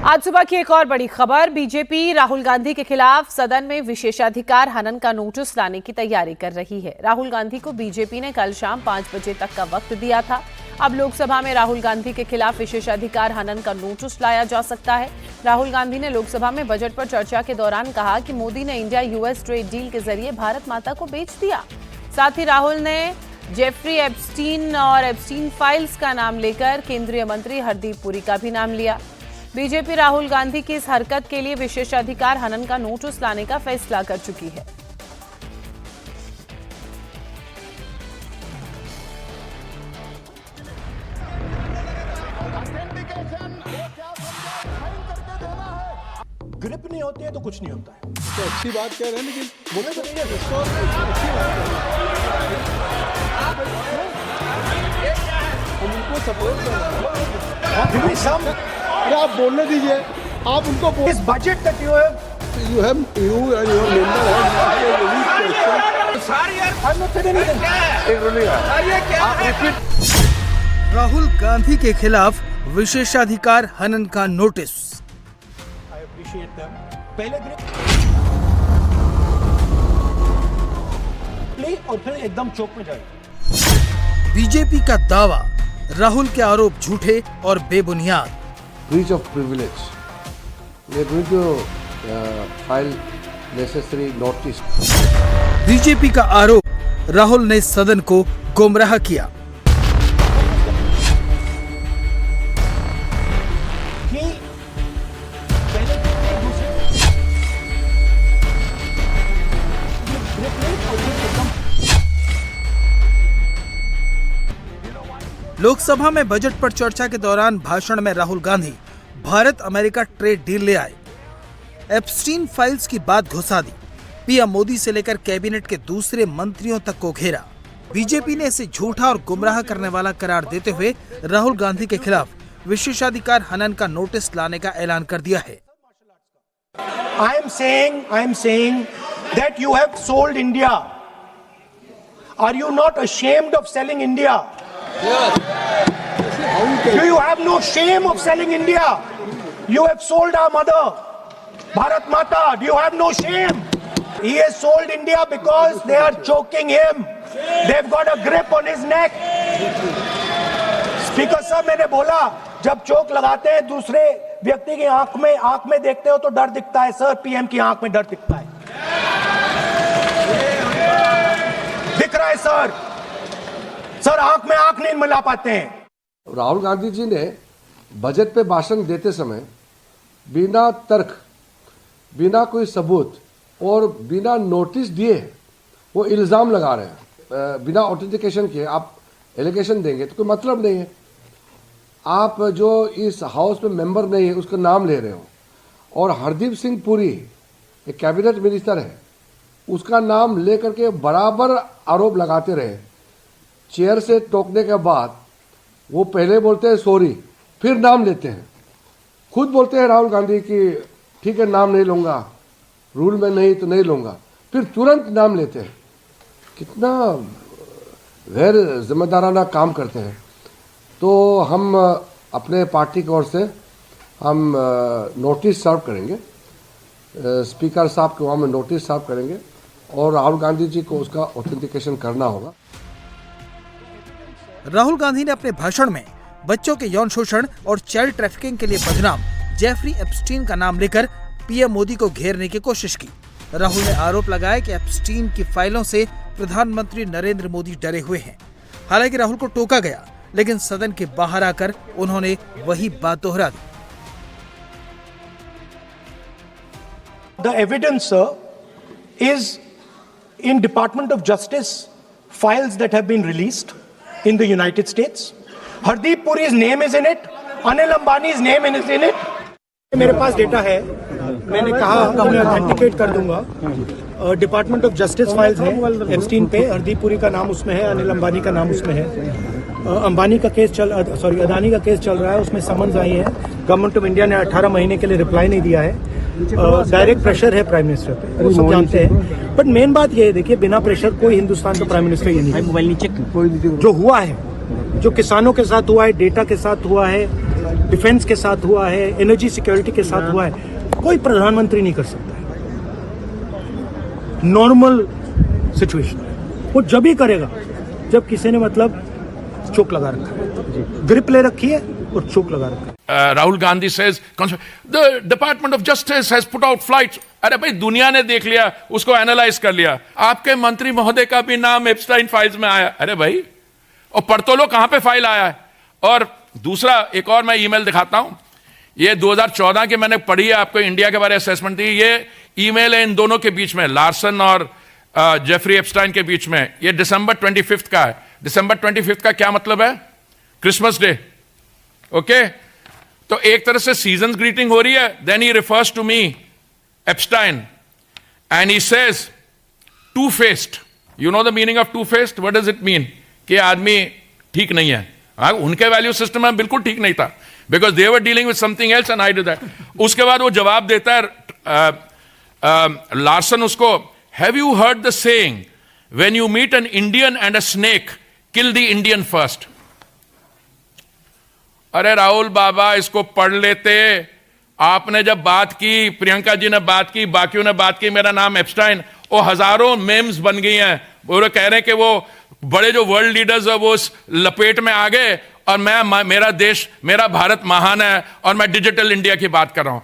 आज सुबह की एक और बड़ी खबर। बीजेपी राहुल गांधी के खिलाफ सदन में विशेषाधिकार हनन का नोटिस लाने की तैयारी कर रही है। राहुल गांधी को बीजेपी ने कल शाम 5 बजे तक का वक्त दिया था। अब लोकसभा में राहुल गांधी के खिलाफ विशेषाधिकार हनन का नोटिस लाया जा सकता है। राहुल गांधी ने लोकसभा में बजट पर चर्चा के दौरान कहा कि मोदी ने इंडिया यूएस ट्रेड डील के जरिए भारत माता को बेच दिया। साथ ही राहुल ने जेफरी एप्स्टीन और एप्स्टीन फाइल्स का नाम लेकर केंद्रीय मंत्री हरदीप पुरी का भी नाम लिया। बीजेपी राहुल गांधी की इस हरकत के लिए विशेषाधिकार हनन का नोटिस लाने का फैसला कर चुकी है। ग्रिप नहीं होती है तो कुछ नहीं होता है। तो अच्छी बात कह रहे हैं, लेकिन बोले तो नहीं है दोस्तों, अच्छी बात कह रहे हैं। हम उनको सपोर्ट कर रहे हैं। अरे आप बोलने दीजिए, आप उनको इस बजट तक you and your member Rahul Gandhi के खिलाफ विशेषाधिकार हनन का नोटिस। पहले प्ले और फिर एकदम चौक में जाए। बीजेपी का दावा, राहुल के आरोप झूठे और बेबुनियाद। Breach of privilege. We are going to file necessary notice. BJP का आरोप, राहुल ने सदन को गुमराह किया। लोकसभा में बजट पर चर्चा के दौरान भाषण में Rahul Gandhi Bharat America trade deal ले आए। एप्स्टीन फाइल्स की बात घुसा दी। पीएम मोदी से लेकर कैबिनेट के दूसरे मंत्रियों तक को घेरा। बीजेपी ने इसे झूठा और गुमराह करने वाला करार देते हुए राहुल गांधी के खिलाफ विशेषाधिकार हनन का नोटिस लाने का ऐलान कर दिया है। I am saying that you have sold India. Are you not ashamed of selling India? Do you have no shame of selling India? You have sold our mother, Bharat Mata. Do you have no shame? He has sold India because they are choking him. They've got a grip on his neck. Speaker साहब, मैंने बोला जब चोक लगाते हैं दूसरे व्यक्ति की आंख में देखते हो तो डर दिखता है। सर, पीएम की आंख में डर दिखता है, दिख रहा है सर। सर, आंख में आंख नहीं मिला पाते हैं। राहुल गांधी जी ने बजट पे भाषण देते समय बिना तर्क, बिना कोई सबूत और बिना नोटिस दिए वो इल्जाम लगा रहे हैं। बिना ऑथेंटिकेशन के आप एलिगेशन देंगे तो कोई मतलब नहीं है। आप जो इस हाउस में मेंबर नहीं है उसका नाम ले रहे हो, और हरदीप सिंह पुरी एक कैबिनेट मिनिस्टर है, उसका नाम लेकर के बराबर आरोप लगाते रहे। चेयर से टोकने के बाद वो पहले बोलते हैं सॉरी, फिर नाम लेते हैं। खुद बोलते हैं राहुल गांधी कि ठीक है नाम नहीं लूंगा, रूल में नहीं तो नहीं लूंगा, फिर तुरंत नाम लेते हैं। कितना गैर जिम्मेदाराना काम करते हैं। तो हम अपने पार्टी की ओर से हम नोटिस सर्व करेंगे, स्पीकर साहब के वहाँ में नोटिस सर्व करेंगे और राहुल गांधी जी को उसका ऑथेंटिकेशन करना होगा। राहुल गांधी ने अपने भाषण में बच्चों के यौन शोषण और चाइल्ड ट्रैफिकिंग के लिए बदनाम जेफरी एप्स्टीन का नाम लेकर पीएम मोदी को घेरने की कोशिश की। राहुल ने आरोप लगाया कि एप्स्टीन की फाइलों से प्रधानमंत्री नरेंद्र मोदी डरे हुए हैं। हालांकि राहुल को टोका गया, लेकिन सदन के बाहर आकर उन्होंने वही बात दोहरा दी। The evidence, sir, is in Department of Justice files that have been released in the United States. Hardeep Puri's name is in it. Anil Ambani's name is in it. मेरे पास डेटा है, मैंने कहा कि मैं ऑथेंटिकेट कर दूंगा। Department of justice files है Epstein पे, हरदीप पुरी का नाम उसमें है, अनिल अंबानी का नाम उसमें है। अंबानी का केस अदानी का केस चल रहा है, उसमें समन्स आई है। गवर्नमेंट ऑफ इंडिया ने 18 महीने के लिए रिप्लाई नहीं दिया है। डायरेक्ट प्रेशर है प्राइम मिनिस्टर पे, वो सब जानते हैं। बट मेन बात ये है, देखिए बिना प्रेशर कोई हिंदुस्तान का प्राइम मिनिस्टर ये नहीं। जो हुआ है, जो किसानों के साथ हुआ है, डेटा के साथ हुआ है, डिफेंस के साथ हुआ है, एनर्जी सिक्योरिटी के साथ हुआ है, कोई प्रधानमंत्री नहीं कर सकता है। नॉर्मल सिचुएशन वो जब ही करेगा जब किसी ने मतलब चोक लगा रखा है, ग्रिप ले रखी है और चोक लगा रखा है। Rahul Gandhi says the Department of Justice has put out flights. अरे भाई दुनिया ने देख लिया, उसको एनालाइज कर लिया, आपके मंत्री महोदय का भी नाम एप्स्टाइन फाइल्स में आया। अरे भाई, और पढ़ तो लो कहां पे फाइल आया है। और दूसरा एक और मैं ईमेल दिखाता हूं, ये 2014 की मैंने पढ़ी है, आपको इंडिया के बारे में असेसमेंट दी। ये ईमेल है इन दोनों के बीच में, लार्सन और जेफरी एप्स्टाइन के बीच में। ये दिसंबर 25 का है। दिसंबर 25 का क्या मतलब है? Christmas day. ओके, तो एक तरह से सीजन ग्रीटिंग हो रही है। Then he refers to me Epstein and he says two faced. You know the meaning of two faced? What does it mean? कि आदमी ठीक नहीं है। हाँ, उनके वैल्यू सिस्टम में बिल्कुल ठीक नहीं था, because they were dealing with something else and I did that. उसके बाद वो जवाब देता है लार्सन उसको, have you heard the saying when you meet an Indian and a snake kill the Indian first? अरे राहुल बाबा, इसको पढ़ लेते। आपने जब बात की, प्रियंका जी ने बात की, बाकियों ने बात की, मेरा नाम एप्स्टाइन, वो हजारों मेम्स बन गई हैं। वो कह रहे हैं कि वो बड़े जो वर्ल्ड लीडर्स है वो उस लपेट में आ गए और मेरा देश, मेरा भारत महान है और मैं डिजिटल इंडिया की बात कर रहा हूं।